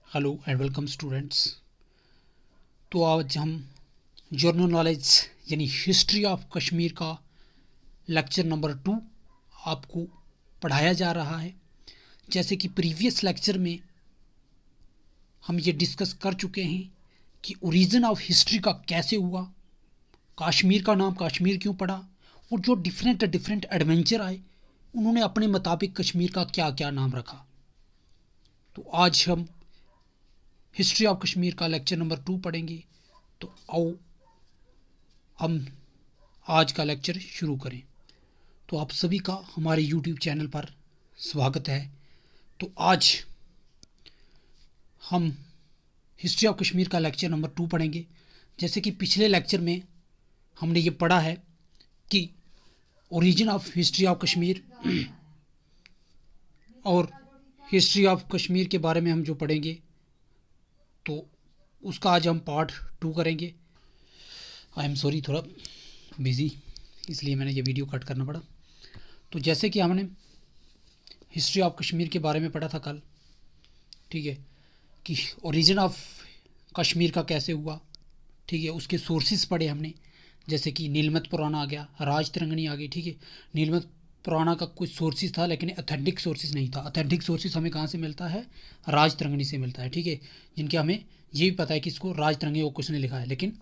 Hello and welcome students. तो आज हम जर्नल नॉलेज यानी हिस्ट्री ऑफ कश्मीर का लेक्चर नंबर 2 आपको पढ़ाया जा रहा है। जैसे कि प्रीवियस लेक्चर में हम ये डिस्कस कर चुके हैं कि ओरिजिन ऑफ हिस्ट्री का कैसे हुआ, कश्मीर का नाम कश्मीर क्यों पड़ा, और जो डिफरेंट डिफरेंट एडवेंचर आए उन्होंने अपने मुताबिक कश्मीर का क्या क्या नाम रखा। तो आज हम हिस्ट्री ऑफ कश्मीर का लेक्चर नंबर 2 पढ़ेंगे। तो आओ हम आज का लेक्चर शुरू करें। तो आप सभी का हमारे YouTube चैनल पर स्वागत है। तो आज हम हिस्ट्री ऑफ कश्मीर का लेक्चर नंबर 2 पढ़ेंगे। जैसे कि पिछले लेक्चर में हमने ये पढ़ा है कि origin of history of Kashmir और हिस्ट्री ऑफ कश्मीर के बारे में हम जो पढ़ेंगे तो उसका आज हम पार्ट 2 करेंगे। आई एम सॉरी, थोड़ा बिज़ी, इसलिए मैंने ये वीडियो कट करना पड़ा। तो जैसे कि हमने हिस्ट्री ऑफ कश्मीर के बारे में पढ़ा था कल, ठीक है, कि ओरिजिन ऑफ कश्मीर का कैसे हुआ, ठीक है, उसके सोर्सेज पढ़े हमने। जैसे कि नीलमत पुराना आ गया, राज तरंगनी आ गई, ठीक है। नीलमत पुराना का कुछ सोर्सेज था लेकिन अथेंटिक सोर्सेज नहीं था। अथेंटिक सोर्सेज हमें कहाँ से मिलता है? राज तरंगनी से मिलता है, ठीक है, जिनके हमें ये भी पता है कि इसको राज तरंगनी वो किसने लिखा है। लेकिन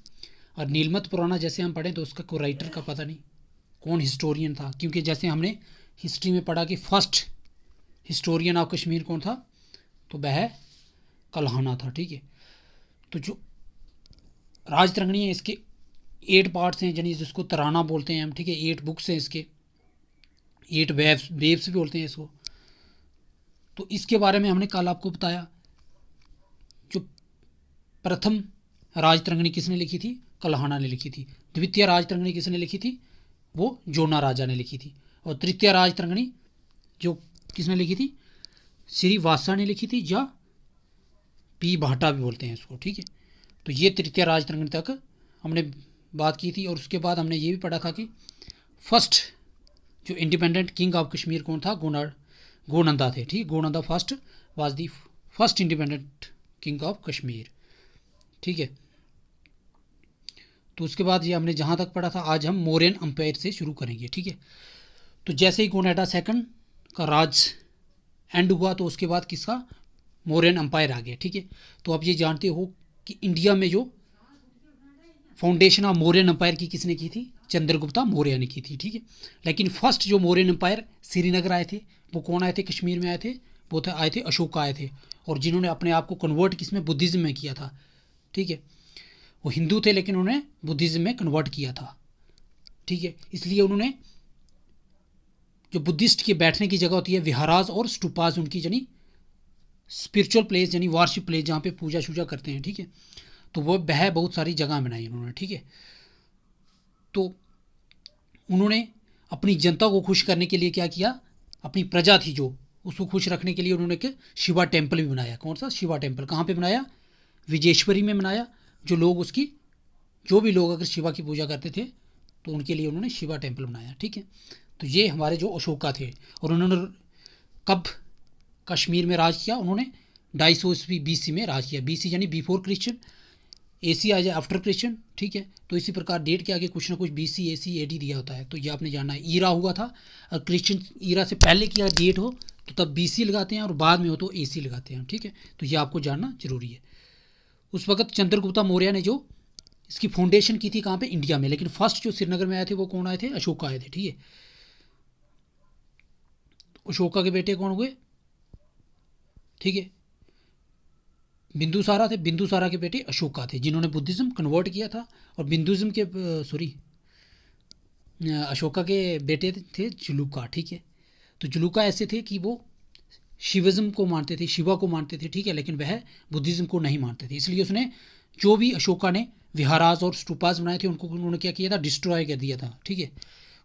और नीलमत पुराना जैसे हम पढ़ें तो उसका कोई राइटर का पता नहीं, कौन हिस्टोरियन था, क्योंकि जैसे हमने हिस्ट्री में पढ़ा कि फर्स्ट हिस्टोरियन ऑफ कश्मीर कौन था, तो वह कल्हाना था, ठीक है। तो जो राज तरंगनी है इसके 8 पार्ट्स हैं, यानी जिसको तराना बोलते हैं हम, ठीक है। 8 बुक्स हैं इसके, 8 वेव्स वेव्स भी बोलते हैं इसको। तो इसके बारे में हमने कल आपको बताया। जो प्रथम राज तरंगनी किसने लिखी थी? कल्हाना ने लिखी थी। द्वितीय राज तरंगनी किसने लिखी थी? वो जोना राजा ने लिखी थी। और तृतीय राज तरंगनी जो किसने लिखी थी? श्रीवासा ने लिखी थी, या पी भाटा भी बोलते हैं इसको, ठीक है। तो ये तृतीय राज तरंगनी तक हमने बात की थी। और उसके बाद हमने ये भी पढ़ा था कि फर्स्ट जो इंडिपेंडेंट किंग ऑफ कश्मीर कौन था? गोनंदा थे, ठीक। Gonanda first was the first independent king of Kashmir, ठीक है। तो उसके बाद ये हमने जहाँ तक पढ़ा था, आज हम मौर्यन अंपायर से शुरू करेंगे, ठीक है। तो जैसे ही गोनाडा सेकंड का राज एंड हुआ तो उसके बाद किसका? मौर्यन अंपायर आ गया, ठीक है। तो आप ये जानते हो कि इंडिया में जो फाउंडेशन ऑफ मौर्यन अंपायर की किसने की थी? चंद्रगुप्ता मौर्य ने की थी, ठीक है। लेकिन फर्स्ट जो मौर्यन अंपायर श्रीनगर आए थे वो कौन आए थे? कश्मीर में आए थे, वो थे आए थे अशोका आए थे। और जिन्होंने अपने आप को कन्वर्ट किसमें? बुद्धिज़्म में किया था, ठीक है। वो हिंदू थे लेकिन उन्होंने बुद्धिज़्म में कन्वर्ट किया था, ठीक है। इसलिए उन्होंने जो बुद्धिस्ट के बैठने की जगह होती है विहाराज और स्टूपाज, उनकी यानी स्पिरिचुअल प्लेस यानी वार्शिप प्लेस जहाँ पे पूजा शूजा करते हैं, ठीक है। तो वो वह बहुत सारी जगह बनाई उन्होंने, ठीक है। तो उन्होंने अपनी जनता को खुश करने के लिए क्या किया? अपनी प्रजा थी जो, उसको खुश रखने के लिए उन्होंने एक शिवा टेम्पल भी बनाया। कौन सा शिवा टेम्पल? कहाँ पे बनाया? विजेश्वरी में बनाया। जो लोग उसकी जो भी लोग अगर शिवा की पूजा करते थे तो उनके लिए उन्होंने शिवा टेम्पल बनाया, ठीक है। तो ये हमारे जो अशोका थे। और उन्होंने कब कश्मीर में राज किया? उन्होंने 250 BC में राज किया। BC यानी बिफोर क्रिश्चियन, AC आ जाए आफ्टर क्रिश्चियन, ठीक है। तो इसी प्रकार डेट के आगे कुछ ना कुछ BC AC AD दिया होता है, तो ये आपने जानना है। ईरा हुआ था, और क्रिश्चियन ईरा से पहले की अगर डेट हो तो तब BC लगाते हैं, और बाद में हो तो AC लगाते हैं, ठीक है। तो ये आपको जानना जरूरी है। उस वक्त चंद्रगुप्ता मौर्य ने जो इसकी फाउंडेशन की थी कहाँ पे? इंडिया में। लेकिन फर्स्ट जो श्रीनगर में आए थे वो कौन आए थे? अशोका आए थे, ठीक है। अशोका के बेटे कौन हुए? ठीक है, बिंदुसारा थे। बिंदुसारा के बेटे अशोका थे जिन्होंने बुद्धिज्म कन्वर्ट किया था। और बिंदुज्म के सॉरी अशोका के बेटे थे जुलूका, ठीक है। तो जुलूका ऐसे थे कि वो शिविज्म को मानते थे, शिवा को मानते थे, ठीक है। लेकिन वह बुद्धिज्म को नहीं मानते थे। इसलिए उसने जो भी अशोका ने विहाराज और स्टूपास बनाए थे उनको उन्होंने क्या किया था? डिस्ट्रॉय कर दिया था, ठीक है।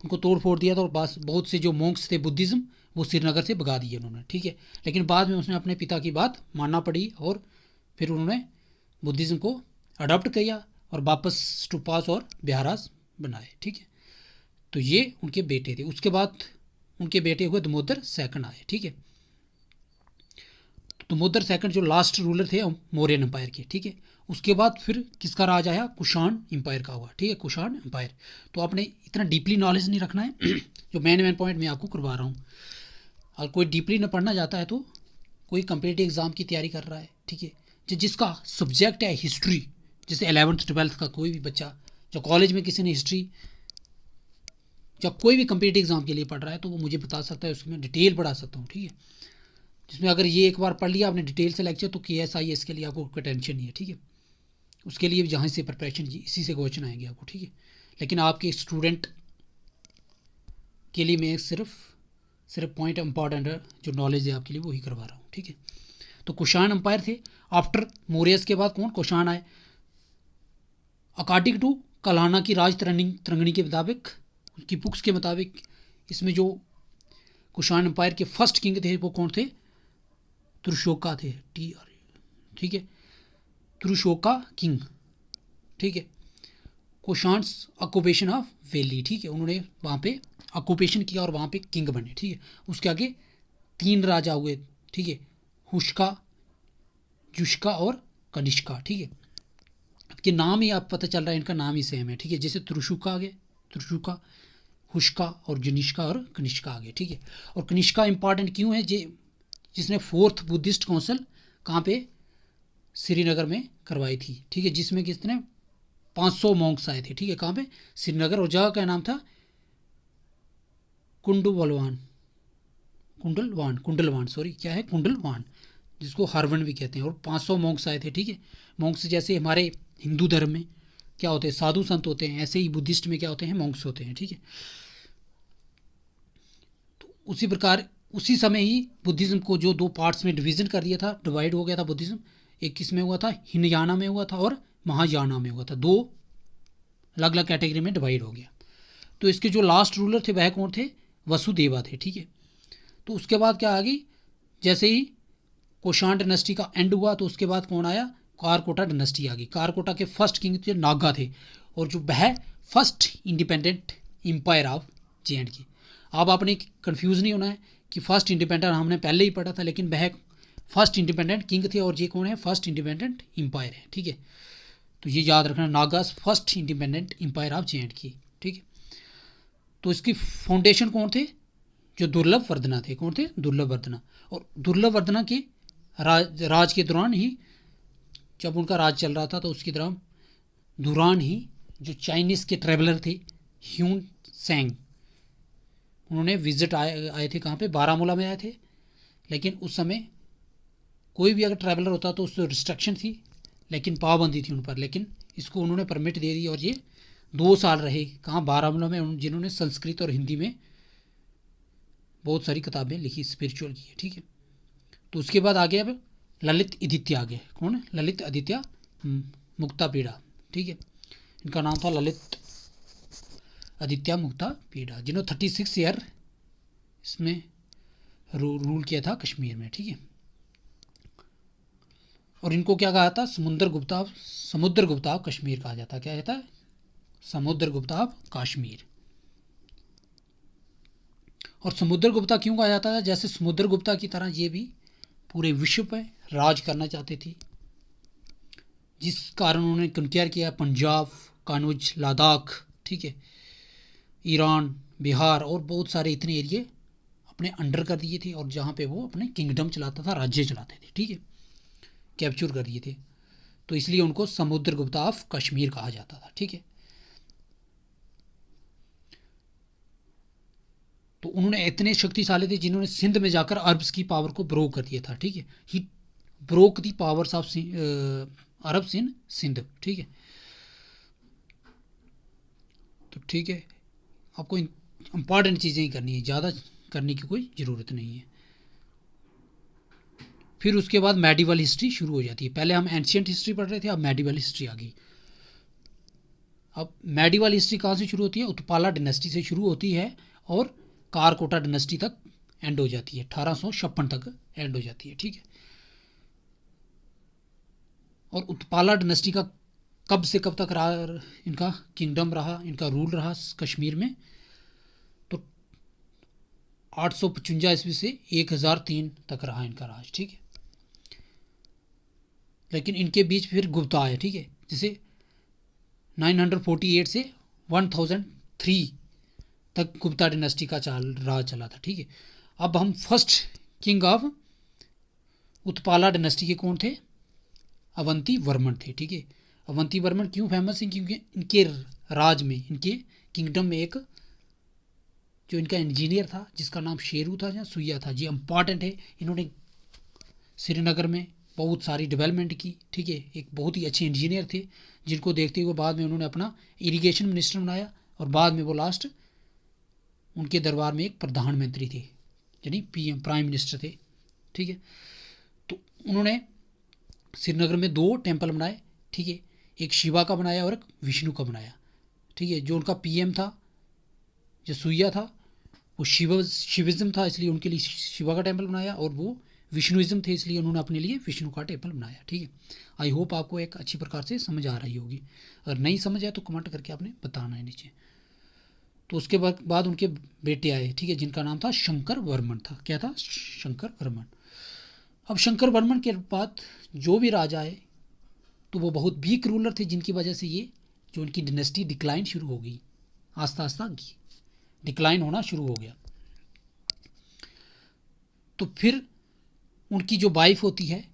उनको तोड़ फोड़ दिया था। और बस बहुत से जो मोंक्स थे बुद्धिज्म वो श्रीनगर से भगा दिए उन्होंने, ठीक है। लेकिन बाद में उसने अपने पिता की बात मानना पड़ी और फिर उन्होंने बुद्धिज्म को अडॉप्ट किया और वापस स्टूपास और बिहारास बनाए, ठीक है। तो ये उनके बेटे थे। उसके बाद उनके बेटे हुए दामोदर सेकंड आए, ठीक है। तमुद्र सेकंड जो लास्ट रूलर थे मौर्यन एम्पायर के, ठीक है। उसके बाद फिर किसका राज आया, कुषाण एम्पायर का हुआ, ठीक है, कुषाण एम्पायर। तो आपने इतना डीपली नॉलेज नहीं रखना है जो मेन पॉइंट मैं आपको करवा रहा हूँ। अगर कोई डीपली न पढ़ना चाहता है, तो कोई कंपिटिटिव एग्ज़ाम की तैयारी कर रहा है, ठीक है, जिसका सब्जेक्ट है हिस्ट्री, जैसे 11th 12th का कोई भी बच्चा, जो कॉलेज में किसी ने हिस्ट्री जब कोई भी कंपिटिटिव एग्ज़ाम के लिए पढ़ रहा है, तो वो मुझे बता सकता है, उसमें डिटेल पढ़ा सकता हूँ, ठीक है। जिसमें अगर ये एक बार पढ़ लिया आपने डिटेल से लेक्चर, तो KSIS के लिए आपको कोई टेंशन नहीं है, ठीक है। उसके लिए भी जहाँ से प्रिपरेशन इसी से क्वेश्चन आएंगे आपको, ठीक है। लेकिन आपके स्टूडेंट के लिए मैं सिर्फ पॉइंट इंपॉर्टेंट है, जो नॉलेज है आपके लिए वही करवा रहा हूँ, ठीक है। तो कुषाण एम्पायर थे। आफ्टर मौर्यस के बाद कौन, कुषाण आए। अकॉर्डिंग टू कल्हाना की राज तरंगिणी के मुताबिक, उनकी बुक्स के मुताबिक, इसमें जो कुषाण एम्पायर के फर्स्ट किंग थे वो कौन थे, त्रिशोका थे, ठीक है, त्रिशोका किंग, ठीक है। कुषाण्स ऑक्यूपेशन ऑफ वैली, ठीक है, उन्होंने वहाँ पे ऑक्यूपेशन किया और वहाँ पे किंग बने, ठीक है। उसके आगे 3 राजा हुए, ठीक है, हुष्का, जुष्का और कनिष्का, ठीक है। के नाम ही आप पता चल रहा है, इनका नाम ही सेम है, ठीक है। जैसे त्रिशुका आगे, त्रिशुका, हुष्का और जनिष्का और कनिष्का आगे, ठीक है। और कनिष्का इंपॉर्टेंट क्यों है, जिसने 4th बुद्धिस्ट काउंसिल कहाँ पे, श्रीनगर में करवाई थी, ठीक है, जिसमें कितने 500 मॉन्क्स आए थे, ठीक है, कहाँ पे, श्रीनगर। और जगह का नाम था कुंडलवान, सॉरी, क्या है, कुंडलवान, जिसको हरवन भी कहते हैं। और 500 मॉन्क्स आए थे, ठीक है। मॉन्क्स जैसे हमारे हिंदू धर्म में क्या होते हैं, साधु संत होते हैं, ऐसे ही बुद्धिस्ट में क्या होते हैं, मॉन्क्स होते हैं, ठीक है। तो उसी प्रकार उसी समय ही बुद्धिज़्म को जो 2 पार्ट्स में डिवीज़न कर दिया था, डिवाइड हो गया था बुद्धिज़्म। एक किस में हुआ था, हिनयाना में हुआ था और महायाना में हुआ था, 2 अलग अलग कैटेगरी में डिवाइड हो गया। तो इसके जो लास्ट रूलर थे वह कौन थे, वसुदेवा थे, ठीक है। तो उसके बाद क्या आ गई, जैसे ही कुषाण डायनेस्टी का एंड हुआ, तो उसके बाद कौन आया, कारकोटा डायनेस्टी आ गई। कारकोटा के फर्स्ट किंग थे नागा थे, और जो वह first independent empire of JNK। अब आपने कंफ्यूज नहीं होना है कि फर्स्ट इंडिपेंडेंट हमने पहले ही पढ़ा था, लेकिन वह फर्स्ट इंडिपेंडेंट किंग थे, और ये कौन है, फर्स्ट इंडिपेंडेंट एम्पायर है, ठीक है। तो ये याद रखना, Nagas first independent empire of JNK, ठीक है। तो इसकी फाउंडेशन कौन थे, जो दुर्लभ वर्धना थे, कौन थे, दुर्लभ वर्धना। और दुर्लभ वर्धना के राज के दौरान ही, जब उनका राज चल रहा था, तो उसके दौरान ही जो चाइनीज़ के ट्रैवलर थे ह्यून सेंग, उन्होंने विजिट आए थे, कहाँ पे, बारामूला में आए थे। लेकिन उस समय कोई भी अगर ट्रैवलर होता तो उससे रिस्ट्रिक्शन थी, लेकिन पाबंदी थी उन पर, लेकिन इसको उन्होंने परमिट दे दी, और ये 2 साल रहे कहाँ, बारामूला में, जिन्होंने संस्कृत और हिंदी में बहुत सारी किताबें लिखी, स्पिरिचुअल की, ठीक है। तो उसके बाद आ गया अब ललित आदित्य आ गए, कौन है, ललित आदित्य मुक्तापीड़ा, ठीक है। इनका नाम था ललित आदित्य मुक्तापीड़ा, जिन्होंने 36 ईयर इसमें रूल किया था कश्मीर में, ठीक है। और इनको क्या कहा था, समुद्र गुप्ता ऑफ कश्मीर कहा जाता, क्या कहता है, समुद्र गुप्ता ऑफ कश्मीर। और समुद्र गुप्ता क्यों कहा जाता है, जैसे समुद्र गुप्ता की तरह ये भी पूरे विश्व पर राज करना चाहते थे, जिस कारण उन्होंने कंक्वायर किया पंजाब, कनौज, लद्दाख, ठीक है, ईरान, बिहार और बहुत सारे इतने एरिए अपने अंडर कर दिए थे, और जहाँ पे वो अपने किंगडम चलाता था, राज्य चलाते थे, ठीक है, कैप्चर कर दिए थे। तो इसलिए उनको समुद्र गुप्ता ऑफ कश्मीर कहा जाता था, ठीक है। तो उन्होंने इतने शक्तिशाली थे, जिन्होंने सिंध में जाकर अरब्स की पावर को ब्रोक कर दिया था, ठीक है। He broke the powers of Arabs in Sindh, ठीक है। तो ठीक है, आपको इंपॉर्टेंट चीज़ें ही करनी है, ज़्यादा करने की कोई ज़रूरत नहीं है। फिर उसके बाद मेडिवल हिस्ट्री शुरू हो जाती है। पहले हम एंशियंट हिस्ट्री पढ़ रहे थे, अब मेडिवल हिस्ट्री आ गई। अब मेडिवल हिस्ट्री कहाँ से शुरू होती है, उत्पाला डायनेस्टी से शुरू होती है और कारकोटा डायनेस्टी तक एंड हो जाती है, 1856 तक एंड हो जाती है, ठीक है। और उत्पाला डायनेस्टी का कब से कब तक रहा, इनका किंगडम रहा, इनका रूल रहा कश्मीर में, तो 855 ईस्वी से 1003 तक रहा इनका राज, ठीक है। लेकिन इनके बीच फिर गुप्ता आए, ठीक है, जिसे 948 से 1003 तक गुप्ता डिनेस्टी का राज चला था, ठीक है। अब हम first king of Utpala dynasty के कौन थे? अवंती वर्मन थे, ठीक है। अवंती वर्मन क्यों फेमस हैं? क्योंकि इनके राज में, इनके किंगडम में एक जो इनका इंजीनियर था जिसका नाम शेरू था या सुइया था, ये इम्पॉर्टेंट है। इन्होंने श्रीनगर में बहुत सारी डेवलपमेंट की, ठीक है। एक बहुत ही अच्छे इंजीनियर थे जिनको देखते हुए बाद में उन्होंने अपना इरिगेशन मिनिस्टर बनाया और बाद में वो लास्ट उनके दरबार में एक प्रधानमंत्री थे, यानी पीएम, प्राइम मिनिस्टर थे, ठीक है। तो उन्होंने श्रीनगर में 2 टेम्पल बनाए, ठीक है। एक शिवा का बनाया और एक विष्णु का बनाया, ठीक है। जो उनका पीएम था, जो सुइया था, वो शिविज्म था, इसलिए उनके लिए शिवा का टेम्पल बनाया, और वो विष्णुइज्म थे, इसलिए उन्होंने अपने लिए विष्णु का टेम्पल बनाया, ठीक है। आई होप आपको एक अच्छी प्रकार से समझ आ रही होगी। अगर नहीं समझ आए तो कमेंट करके आपने बताना है नीचे। तो उसके बाद उनके बेटे आए, ठीक है, जिनका नाम था शंकर वर्मन था। क्या था? शंकर वर्मन। अब शंकर वर्मन के बाद जो भी राजा आए तो वो बहुत वीक रूलर थे, जिनकी वजह से ये जो उनकी डिनेस्टी डिक्लाइन शुरू हो गई, आस्ता आस्ता डिक्लाइन होना शुरू हो गया। तो फिर उनकी जो वाइफ होती है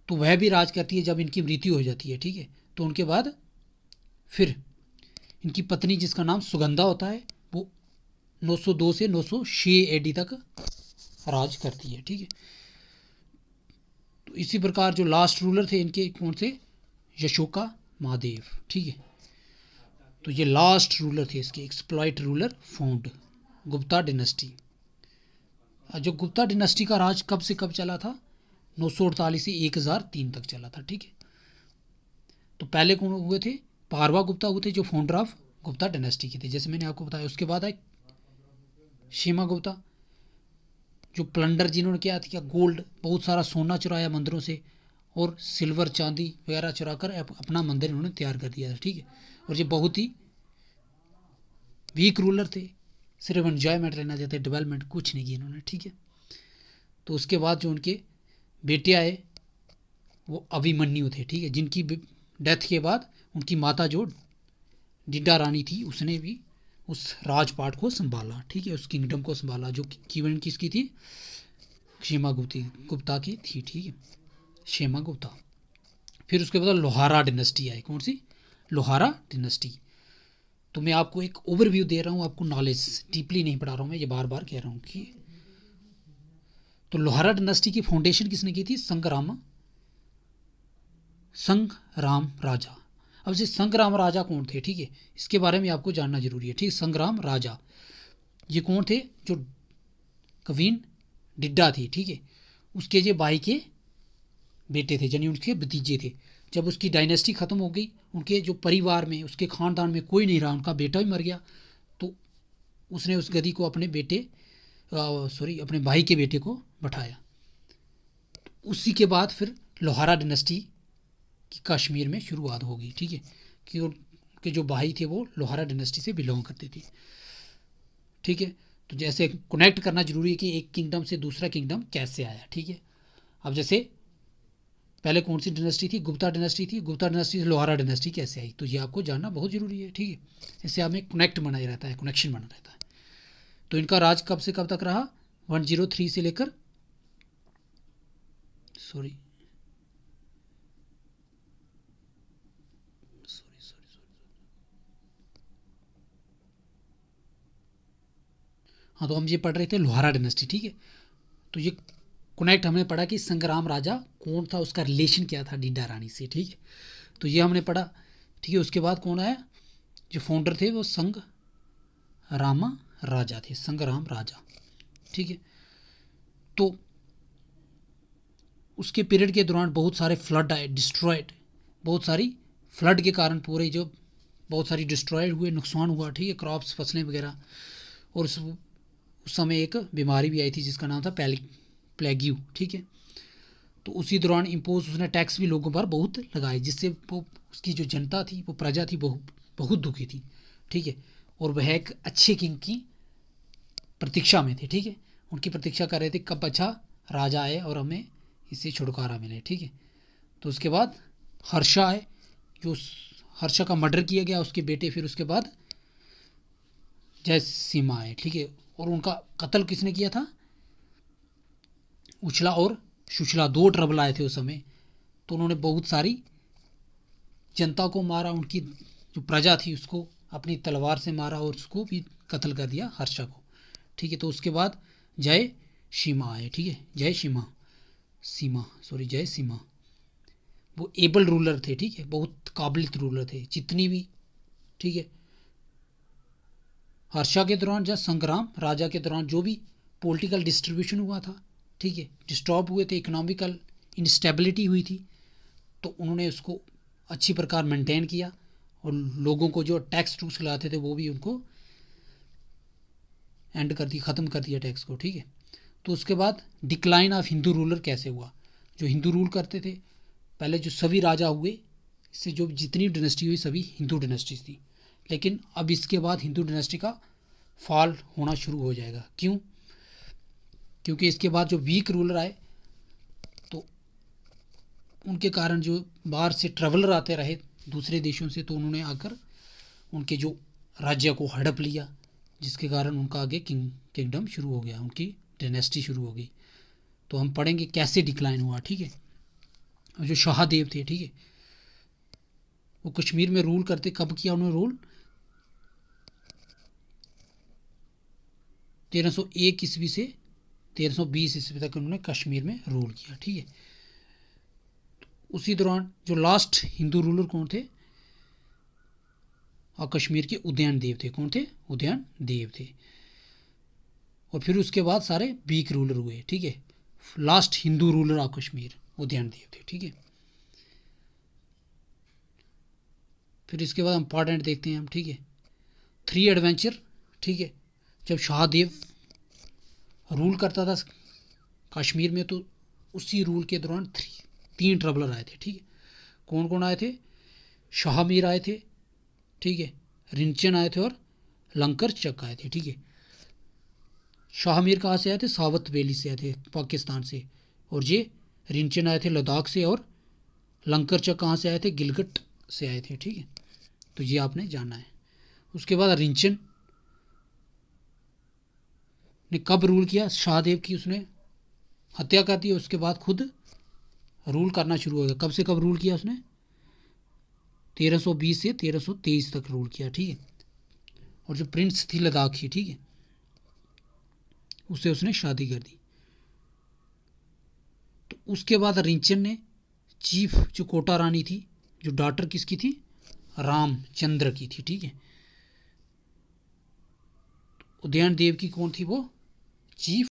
तो वह भी राज करती है जब इनकी मृत्यु हो जाती है, ठीक है। तो उनके बाद फिर इनकी पत्नी जिसका नाम सुगंधा होता है वो 902 से 906 एडी तक राज करती है, ठीक है। तो इसी प्रकार जो लास्ट रूलर थे इनके कौन से? यशोका महादेव, ठीक है। तो ये लास्ट रूलर थे इसके, exploit ruler found Gupta dynasty. जो गुप्ता डिनेस्टी का राज कब से कब चला था? 948 से 1003 तक चला था, ठीक है। तो पहले कौन हुए थे? पारवा गुप्ता हुए थे, जो फाउंडर ऑफ गुप्ता डिनेस्टी के थे, जैसे मैंने आपको बताया। उसके बाद आए शेमा गुप्ता, जो प्लंडर जिन्होंने किया था, गोल्ड, बहुत सारा सोना चुराया मंदिरों से और सिल्वर चांदी वगैरह चुरा कर अपना मंदिर इन्होंने तैयार कर दिया था, ठीक है। और ये बहुत ही वीक रूलर थे, सिर्फ एंजॉयमेंट रहना चाहते, डेवलपमेंट कुछ नहीं की इन्होंने, ठीक है। तो उसके बाद जो उनके बेटे आए वो अभिमन्यु थे, ठीक है, जिनकी डेथ के बाद उनकी माता जो डिड्डा रानी थी उसने भी उस राजपाट को संभाला, ठीक है, उस किंगडम को संभाला, जो कीवन किसकी थी? क्षेमा गुप्ता की थी, ठीक है, क्षेमा गुप्ता। फिर उसके बाद लोहारा डिनेस्टी आई। कौन सी? लोहारा डिनेस्टी। तो मैं आपको एक ओवरव्यू दे रहा हूँ, आपको नॉलेज डीपली नहीं पढ़ा रहा हूँ मैं, ये बार बार कह रहा हूँ कि तो लोहारा डिनेस्टी की फाउंडेशन किसने की थी? संग्राम राजा। अब ये संग्राम राजा कौन थे? ठीक है, इसके बारे में आपको जानना जरूरी है, ठीक। संग्राम राजा ये कौन थे? जो कवीन डिड्डा थी, ठीक है, उसके जो भाई के बेटे थे, यानी उनके भतीजे थे। जब उसकी डायनेस्टी ख़त्म हो गई, उनके जो परिवार में, उसके ख़ानदान में कोई नहीं रहा, उनका बेटा भी मर गया, तो उसने उस गद्दी को अपने बेटे अपने भाई के बेटे को बैठाया। तो उसी के बाद फिर लोहारा डिनेस्टी की कश्मीर में शुरुआत होगी, ठीक है, कि उनके जो भाई थे वो लोहारा डिनेस्टी से बिलोंग करते थे, ठीक है। तो जैसे कनेक्ट करना जरूरी है कि एक किंगडम से दूसरा किंगडम कैसे आया, ठीक है। अब जैसे पहले कौन सी डिनेस्टी थी? गुप्ता डिनेस्टी थी। गुप्ता डिनेस्टी से लोहारा डिनेस्टी कैसे आई, तो ये आपको जानना बहुत ज़रूरी है, ठीक है। इससे हमें कनेक्ट बना रहता है, कनेक्शन बना रहता है। तो इनका राज कब से कब तक रहा? 103 से लेकर सॉरी हाँ, तो हम ये पढ़ रहे थे लोहारा डिनेस्टी, ठीक है। तो ये कनेक्ट हमने पढ़ा कि संग्राम राजा कौन था, उसका रिलेशन क्या था डिड्डा रानी से, ठीक है। तो ये हमने पढ़ा, ठीक है। उसके बाद कौन आया? जो फाउंडर थे वो संग्राम राजा थे, संग्राम राजा, ठीक है। तो उसके पीरियड के दौरान बहुत सारे फ्लड आए, डिस्ट्रॉयड, बहुत सारी फ्लड के कारण पूरे जो बहुत सारी डिस्ट्रॉयड हुए, नुकसान हुआ, ठीक है, क्रॉप्स, फसलें वगैरह। और उस समय एक बीमारी भी आई थी जिसका नाम था प्लेग्यू, ठीक है। तो उसी दौरान इम्पोज उसने टैक्स भी लोगों पर बहुत लगाए, जिससे वो उसकी जो जनता थी, वो प्रजा थी, बहुत दुखी थी, ठीक है। और वह एक अच्छे किंग की प्रतीक्षा में थे, ठीक है। उनकी प्रतीक्षा कर रहे थे कब अच्छा राजा आए और हमें इससे छुटकारा मिले, ठीक है। तो उसके बाद हर्षा है, जो हर्षा का मर्डर किया गया उसके बेटे, फिर उसके बाद जय सीमा है, ठीक है। और उनका कत्ल किसने किया था? उछला और सुछला, दो ट्रबल आए थे उस समय, तो उन्होंने बहुत सारी जनता को मारा, उनकी जो प्रजा थी उसको अपनी तलवार से मारा और उसको भी कत्ल कर दिया, हर्षा को, ठीक है। तो उसके बाद जय सीमा आए, ठीक है, जय सीमा। वो एबल रूलर थे, ठीक है, बहुत काबिलियत रूलर थे जितनी भी, ठीक है। हर्षा के दौरान जब संग्राम राजा के दौरान जो भी पॉलिटिकल डिस्ट्रीब्यूशन हुआ था, ठीक है, डिस्टर्ब हुए थे, इकोनॉमिकल इंस्टेबिलिटी हुई थी, तो उन्होंने उसको अच्छी प्रकार मेंटेन किया और लोगों को जो टैक्स टूक्स लाते थे वो भी उनको एंड कर दिया, ख़त्म कर दिया टैक्स को, ठीक है। तो उसके बाद डिक्लाइन ऑफ हिंदू रूलर कैसे हुआ? जो हिंदू रूल करते थे पहले, जो सभी राजा हुए, इससे जो जितनी डिनेस्टी हुई सभी हिंदू डिनेस्टीज थी, लेकिन अब इसके बाद हिंदू डिनेस्टी का फॉल होना शुरू हो जाएगा। क्यों? क्योंकि इसके बाद जो वीक रूलर आए, तो उनके कारण जो बाहर से ट्रेवलर आते रहे दूसरे देशों से, तो उन्होंने आकर उनके जो राज्य को हड़प लिया, जिसके कारण उनका आगे किंगडम शुरू हो गया, उनकी डायनेस्टी शुरू हो गई। तो हम पढ़ेंगे कैसे डिक्लाइन हुआ, ठीक है। और जो शाहदेव थे, ठीक है, वो कश्मीर में रूल करते, कब किया उन्होंने रूल? 1301 ईस्वी से 1320 ईस्वी तक उन्होंने कश्मीर में रूल किया, ठीक है। उसी दौरान जो लास्ट हिंदू रूलर कौन थे? और कश्मीर के उदयन देव थे। कौन थे? उदयन देव थे। और फिर उसके बाद सारे वीक रूलर हुए, ठीक है। Last Hindu ruler of Kashmir Udayan Dev थे, ठीक है। फिर इसके बाद इंपॉर्टेंट देखते हैं हम, ठीक है, 3 एडवेंचर, ठीक है। जब शाहदेव रूल करता था कश्मीर में, तो उसी रूल के दौरान 3 ट्रबलर आए थे, ठीक है। कौन कौन आए थे? शाहमीर आए थे, ठीक है, रिंचन आए थे और लंकर चक आए थे, ठीक है। शाहमीर कहाँ से आए थे? सावत वैली से आए थे, पाकिस्तान से। और ये रिंचन आए थे लद्दाख से, और लंकर चक कहाँ से आए थे? गिलगित से आए थे, ठीक है। तो ये आपने जाना है। उसके बाद रिंचन ने कब रूल किया? शाहदेव की उसने हत्या कर दी, उसके बाद खुद रूल करना शुरू हो गया। कब से कब रूल किया उसने? 1320 से 1323 तक रूल किया, ठीक है। और जो प्रिंस थी लद्दाख की, ठीक है, उससे उसने शादी कर दी। तो उसके बाद रिंचन ने चीफ जो कोटा रानी थी, जो डॉटर किसकी थी? रामचंद्र की थी, ठीक है। उदयन देव की कौन थी? वो चीफ